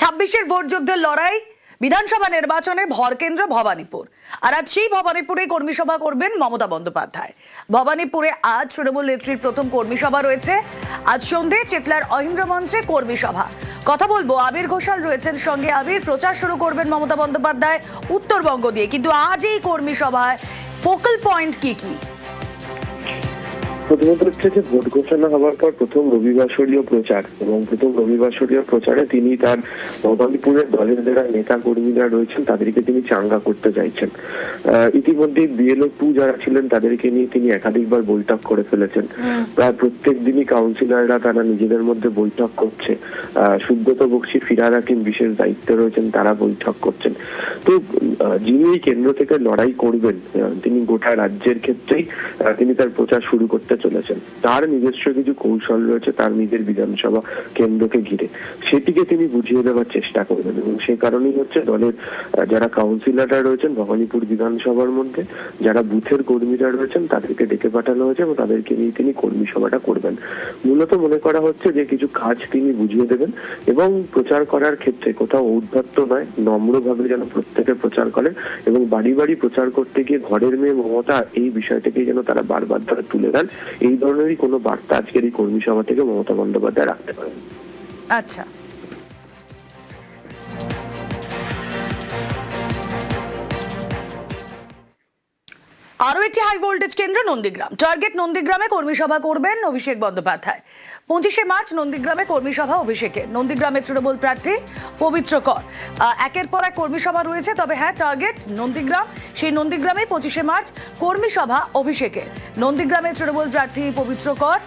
26-এর vote যুদ্ধের লড়াই বিধানসভা নির্বাচনে ভরকেন্দ্র ভবানীপুর। আর আজ সেই ভবানীপুরে কর্মী সভা করবেন মমতা বন্দ্যোপাধ্যায়। ভবানীপুরে আজ তৃণমূল নেত্রীর প্রথম কর্মী সভা রয়েছে। আজ সন্ধে চেতলার অহিন্দ্র মঞ্চে কর্মী সভা। কথা বলবো, আবির ঘোষাল রয়েছেন সঙ্গে। আবির, প্রচার শুরু করবেন মমতা বন্দ্যোপাধ্যায় উত্তরবঙ্গ দিয়ে, কিন্তু আজ এই কর্মী সভায় ফোকাল পয়েন্ট কি কি? প্রথমত হচ্ছে যে ভোট ঘোষণা হওয়ার পর প্রথম রবিবাসরীয় প্রচার, এবং প্রথম রবিবাসরীয় প্রচারে তিনি তার ভবানীপুরের দলের যারা নেতা কর্মীরা রয়েছেন তাদেরকে তিনি চাঙ্গা করতে চাইছেন। ইতিমধ্যে বিএলও 2 যারা ছিলেন তাদেরকে নিয়ে তিনি একাধিকবার বৈঠক করে ফেলেছেন। প্রায় প্রত্যেক দিনই কাউন্সিলররা তারা নিজেদের মধ্যে বৈঠক করছে। সুব্রত বক্সী, ফিরহাদ হাকিম বিশেষ দায়িত্বে রয়েছেন, তারা বৈঠক করছেন। তো যিনি এই কেন্দ্র থেকে লড়াই করবেন তিনি গোটা রাজ্যের ক্ষেত্রেই তিনি তার প্রচার শুরু করতে চলেছেন। তার নিজস্ব কিছু কৌশল রয়েছে তার নিজের বিধানসভা কেন্দ্রকে ঘিরে, সেটিকে তিনি বুঝিয়ে দেওয়ার চেষ্টা করবেন। এবং সেই কারণেই হচ্ছে দলের যারা কাউন্সিলররা রয়েছেন ভবানীপুর বিধানসভার মধ্যে, যারা বুথের কর্মীরা রয়েছেন তাদেরকে ডেকে পাঠানো হয়েছে এবং তাদেরকে নিয়ে তিনি কর্মী সভাটা করবেন। মূলত মনে করা হচ্ছে যে কিছু কাজ তিনি বুঝিয়ে দেবেন এবং প্রচার করার ক্ষেত্রে কোথাও ঔদ্ধত্য নয়, নম্রভাবে যেন প্রত্যেকে প্রচার করেন এবং বাড়ি বাড়ি প্রচার করতে গিয়ে ঘরের মেয়ে মমতা এই বিষয়টাকে যেন তারা বারবার ধরে তুলে দেন, এই ধরনেরই কোনো বার্তা আজকের এই কর্মী সভা থেকে মমতা বন্দ্যোপাধ্যায় রাখতে পারেন। আচ্ছা, আরো একটি হাই ভোল্টেজ কেন্দ্র নন্দীগ্রাম। টার্গেট নন্দীগ্রামে কর্মী সভা করবেন অভিষেক বন্দ্যোপাধ্যায়। 25শে মার্চ নন্দীগ্রামে কর্মী সভা অভিষেকের। নন্দীগ্রামে তৃণমূল প্রার্থী পবিত্র কর। একের পর এক কর্মী সভা রয়েছে, তবে হ্যাঁ, টার্গেট নন্দীগ্রাম। সেই নন্দীগ্রামে 25শে মার্চ কর্মী সভা অভিষেকের। নন্দীগ্রামে তৃণমূল প্রার্থী পবিত্র কর।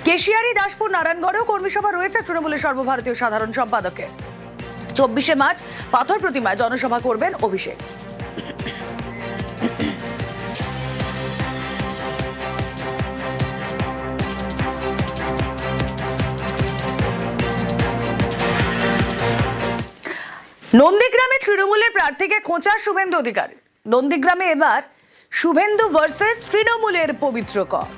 কেশিয়ারি, দাসপুর, নারায়ণগড়েও কর্মী সভা রয়েছে তৃণমূলের সর্বভারতীয় সাধারণ সম্পাদকের। 24শে মার্চ পাথর প্রতিমায় জনসভা করবেন অভিষেক। নন্দীগ্রামে তৃণমূলের প্রার্থীকে খোঁচা শুভেন্দু অধিকারী। নন্দীগ্রামে এবার শুভেন্দু ভার্সেস তৃণমূলের পবিত্র কর।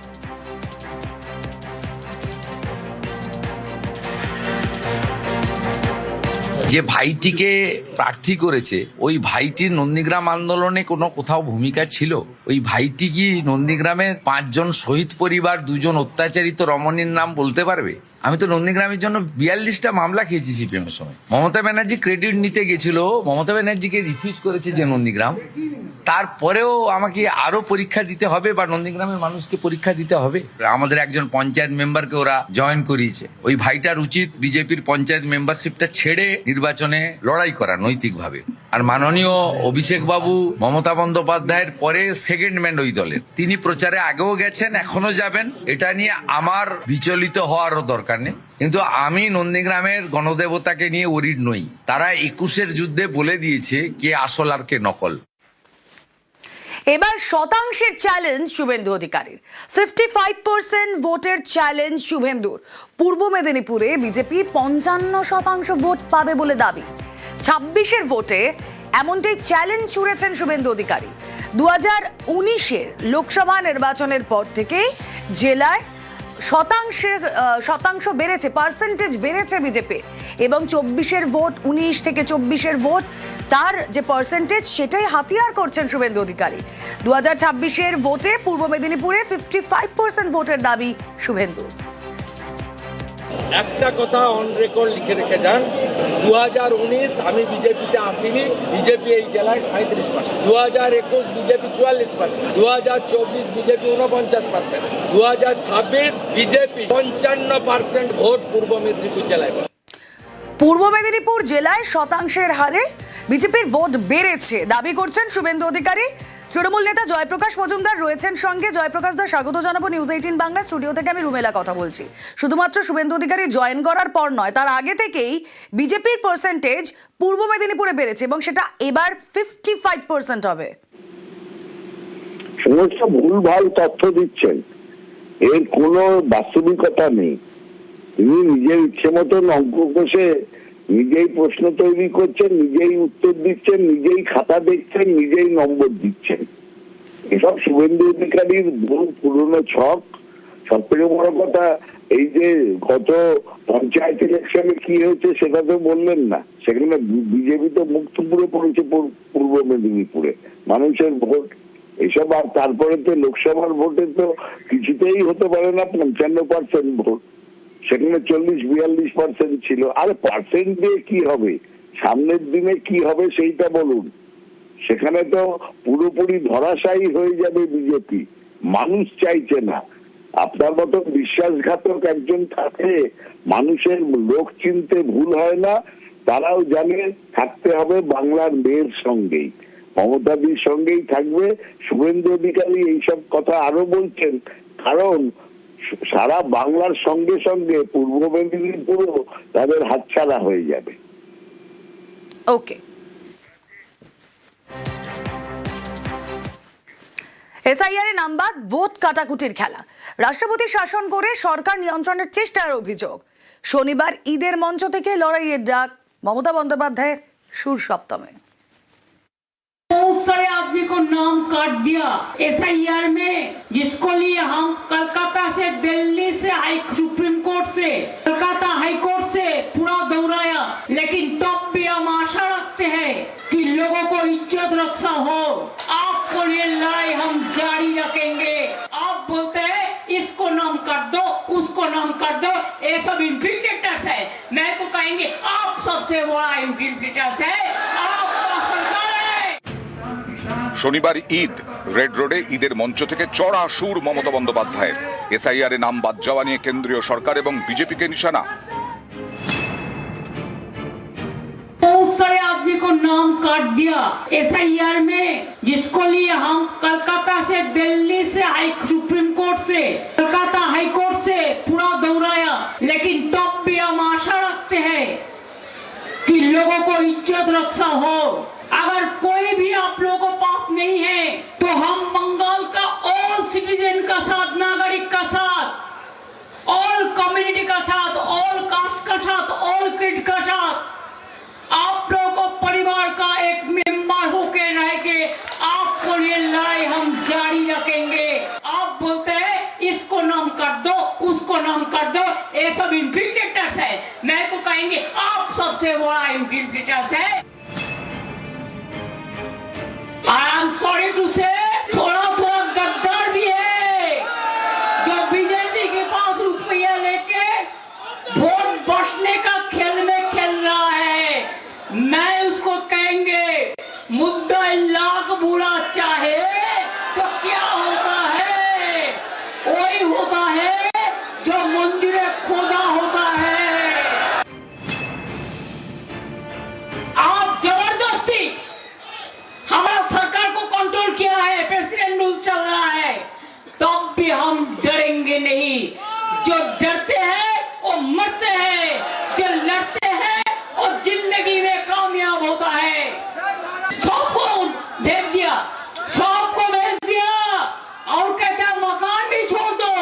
যে ভাইটিকে প্রার্থী করেছে ওই ভাইটির নন্দীগ্রাম আন্দোলনে কোনো কোথাও ভূমিকা ছিল? ওই ভাইটি কি নন্দীগ্রামের 5 জন শহীদ পরিবার, 2 জন অত্যাচারিত রমণীর নাম বলতে পারবে? আমি তো নন্দীগ্রামের জন্য 42টা মামলা খেয়েছি সিপিএমের সময়। মমতা ব্যানার্জি ক্রেডিট নিতে গেছিল, মমতা ব্যানার্জিকে রিফিউজ করেছে যে নন্দীগ্রাম। তারপরেও আমাকে আরো পরীক্ষা দিতে হবে বা নন্দীগ্রামের মানুষকে পরীক্ষা দিতে হবে। আমাদের একজন পঞ্চায়েত মেম্বারকে ওরা জয়েন করিয়েছে। ওই ভাইটার উচিত বিজেপির পঞ্চায়েত মেম্বারশিপটা ছেড়ে নির্বাচনে লড়াই করা নৈতিকভাবে। আর মাননীয় অভিষেক বাবু মমতা বন্দ্যোপাধ্যায়ের পরে সেকেন্ড ম্যান ওই দলের, তিনি প্রচারে আগেও গেছেন, এখনো যাবেন। এটা নিয়ে আমার বিচলিত হওয়ারও দরকার নেই। কিন্তু আমি নন্দীগ্রামের গণদেবতাকে নিয়ে ওরিড নই। তারা 21-এর যুদ্ধে বলে দিয়েছে কে আসল আর কে নকল। এবার শতাংশের চ্যালেঞ্জ শুভেন্দু অধিকারীর। 55% ভোটের চ্যালেঞ্জ শুভেন্দুর। পূর্ব মেদিনীপুরে বিজেপি 55% ভোট পাবে বলে দাবি। 26-এর ভোটে এমনটাই চ্যালেঞ্জ ছুড়েছেন শুভেন্দু অধিকারী। 2019-এর লোকসভা নির্বাচনের পর থেকেই জেলায় শতাংশ বেড়েছে, পার্সেন্টেজ বেড়েছে বিজেপি। এবং 24-এর ভোট, 19 থেকে 24-এর ভোট, তার যে পার্সেন্টেজ সেটাই হাতিয়ার করছেন শুভেন্দু অধিকারী। 2026-এর ভোটে পূর্ব মেদিনীপুরে 55% ভোটের দাবি শুভেন্দু। একটা কথা অন রেকর্ড লিখে রেখে যান, 2019 আমি বিজেপিতে আসিনি, বিজেপি এই জেলায় 37%, 2021 বিজেপি 44%, 2024 বিজেপি 49%, 2026 বিজেপি 55% ভোট পূর্ব মেদিনীপুর জেলায়। পূর্ব মেদিনীপুর জেলায় শতাংশের হারে বিজেপির ভোট বেড়েছে দাবি করছেন শুভেন্দু অধিকারী। তৃণমূল নেতা জয়প্রকাশ মজুমদার রয়েছেন সঙ্গে। জয়প্রকাশ দা, স্বাগত জানাবো নিউজ 18 বাংলা স্টুডিও থেকে। আমি রুমেলা কথা বলছি। শুধুমাত্র শুভেন্দু অধিকারী জয়েন করার পর নয়, তার আগে থেকেই বিজেপির পার্সেন্টেজ পূর্ব মেদিনীপুরে বেড়েছে এবং সেটা এবার 55% হবে। সমস্ত ভুলভাল তথ্য দিচ্ছেন, এর কোনো বাস্তবিকতা নেই। তিনি নিজের ইচ্ছে মতন অঙ্ক কষে নিজেই প্রশ্ন তৈরি করছেন, নিজেই উত্তর দিচ্ছেন, নিজেই খাতা দেখছেন, নিজেই নম্বর দিচ্ছেন। এসব শুভেন্দু অধিকারীর বহু পুরনো ছক। সবথেকে বড় কথা, এই যে গত পঞ্চায়েত ইলেকশনে কি হয়েছে সেটা তো বললেন না। সেখানে বিজেপি তো মুক্তপুরে পড়েছে, পূর্ব মেদিনীপুরে মানুষের ভোট এইসব। আর তারপরে তো লোকসভার ভোটে তো কিছুতেই হতে পারে না 55% ভোট, সেখানে 40-42% ছিল। আর পার্সেন্ট দিয়ে কি হবে, সামনের দিনে কি হবে সেইটা বলুন। সেখানে তো পুরোপুরি ধরাশায়ী হয়ে যাবে বিজেপি, মানুষ চাইছে না। আপনার মতো বিশ্বাসঘাতক একজন থাকলে মানুষের লোক চিনতে ভুল হয় না। তারাও জানে থাকতে হবে বাংলার মেয়ের সঙ্গেই, মমতাদির সঙ্গেই থাকবে। শুভেন্দু অধিকারী এইসব কথা আরো বলছেন, কারণ সারা বাংলার সঙ্গে সঙ্গে পূর্ব মেদিনীপুরও তাদের হাতছাড়া হয়ে যাবে। ওকে, এসআইআর নাম বাদ ভোট কাটাকুটির খেলা, রাষ্ট্রপতি শাসন করে সরকার নিয়ন্ত্রণের চেষ্টার অভিযোগ। শনিবার ঈদের মঞ্চ থেকে লড়াইয়ের ডাক মমতা বন্দ্যোপাধ্যায়ের সুর সপ্তমে। बहुत सारे आदमी को नाम काट दिया एसआईआर में, जिसको लिए हम कलकत्ता से, दिल्ली से, सुप्रीम कोर्ट से, कलकत्ता हाई कोर्ट से पूरा दौड़ाया, लेकिन तब भी हम आशा रखते हैं कि लोगों को इज्जत रक्षा हो। आपको लिए लड़ाई हम जारी रखेंगे। आप बोलते हैं इसको नाम काट दो, उसको नाम काट दो, ये सब इन्फिल्ट्रेटर्स है। मैं तो कहेंगे आप सबसे बड़ा इन्फिल्ट्रेटर्स है, आपका सरकार। শনিবার ঈদ, রেড রোডে ঈদের মঞ্চ থেকে চড়া সুর মমতা বন্দ্যোপাধ্যায়ের। এসআইআর নাম বাদ যাওয়া নিয়ে কেন্দ্রীয় সরকার এবং বিজেপিকে নিশানা। बहुत सारे आदमी को नाम काट दिया एसआईआर में, जिसको लिए हम कलकत्ता से, दिल्ली से, सुप्रीम कोर्ट से, कलकत्ता हाई कोर्ट से पूरा दौड़ाया, लेकिन तब भी हम आशा रखते हैं कि लोगों को इज्जत रक्षा हो। अगर कोई भी आप लोगों को पास नहीं है तो हम बंगाल का ऑल सिटीजन का साथ, नागरिक का साथ, ऑल कम्युनिटी का साथ, ऑल कास्ट का साथ, ऑल किड का साथ, आप लोगों को परिवार का एक मेंबर होके रह के आपको ये लड़ाई हम जारी रखेंगे। आप बोलते हैं इसको नाम कर दो, उसको नाम कर दो, ये सब इन्फिल्ट्रेटर्स है। मैं तो कहेंगे आप सबसे बड़ा इन्फिल्ट्रेटर्स है। I am sorry to say, थोड़ा थोड़ा गद्दार भी है, जो बीजेपी के पास रुपया लेके वोट बचने का खेल में खेल रहा है। मैं उसको कहेंगे मुद्दा लाख बुरा चाहे तो क्या होता है, वही होता है जो मंदिर खोदा होता है। आप जबरदस्ती हमारा सरकार को कंट्रोल किया है, प्रेसिडेंट रूल चल रहा है, तब भी हम डरेंगे नहीं। जो डरते हैं वो मरते हैं, जो लड़ते हैं वो जिंदगी में कामयाब होता है। सबको भेज दिया, सबको भेज दिया और कहता मकान भी छोड़ दो,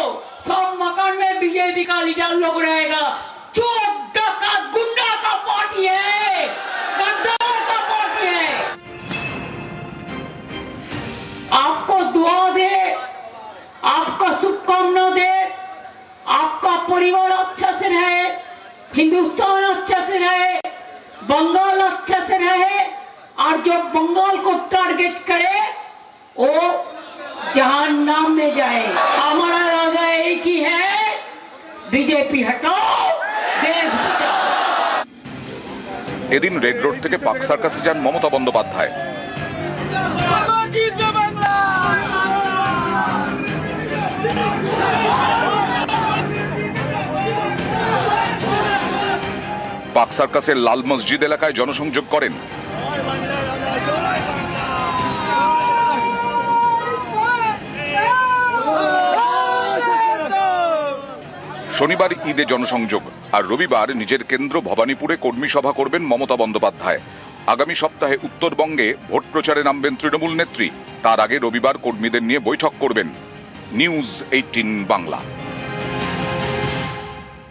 सब मकान में बीजेपी का लीडर लोग रहेगा। चोर डकैत गुंडा का पार्टी है, गद्दार का पार्टी है। आपको दुआ दे, आपका शुभकामना दे, आपका परिवार अच्छा से रहे, हिंदुस्तान अच्छा से रहे, बंगाल अच्छा से रहे, और जो बंगाल को टारगेट करे वो जहान्नाम में जाए। हमारा राजा एक ही है, बीजेपी हटाओ, देश बचाओ। এদিন রেড রোড থেকে পাক সার্কাসে যান মমতা বন্দ্যোপাধ্যায়। পাক সার্কাসের লাল মসজিদ এলাকায় জনসংযোগ করেন। শনিবার ঈদে জনসংযোগ, আর রবিবার নিজের কেন্দ্র ভবানীপুরে কর্মী সভা করবেন মমতা বন্দ্যোপাধ্যায়। আগামী সপ্তাহে উত্তরবঙ্গে ভোট প্রচারে নামবেন তৃণমূল নেত্রী। তার আগে রবিবার কর্মীদের নিয়ে বৈঠক করবেন। নিউজ 18 বাংলা।